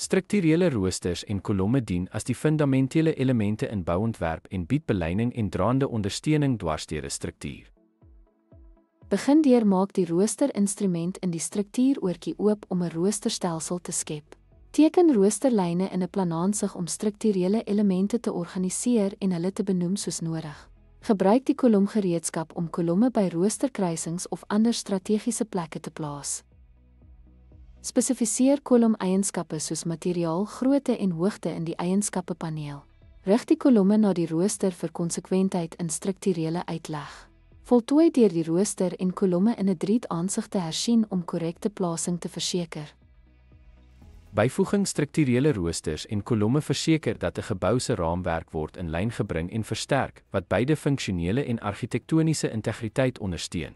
Strukturele roosters en kolomme dien as die fundamentele elemente in bouontwerp en bied belyning en draande ondersteuning dwarsdeur 'n struktuur. Begin deur maak die rooster-instrument in die struktuuroortjie oop om 'n roosterstelsel te skep. Teken roosterlyne in 'n planaansig om strukturele elemente te organiseer en hulle te benoem soos nodig. Gebruik die kolomgereedskap om kolomme by roosterkruisings of ander strategiese plekke te plaas. Spesifiseer kolom-eienskappe soos materiaal, grootte en hoogte in die eienskappepaneel. Rig die kolomme na die rooster vir konsekwentheid in strukturele uitleg. Voltooi deur die rooster en kolomme in 'n 3D-aansig te hersien om korrekte plasing te verseker. Byvoeging strukturele roosters en kolomme verseker dat 'n gebou se raamwerk word in lyn gebring en versterk, wat beide funksionele en argitektoniese integriteit ondersteun.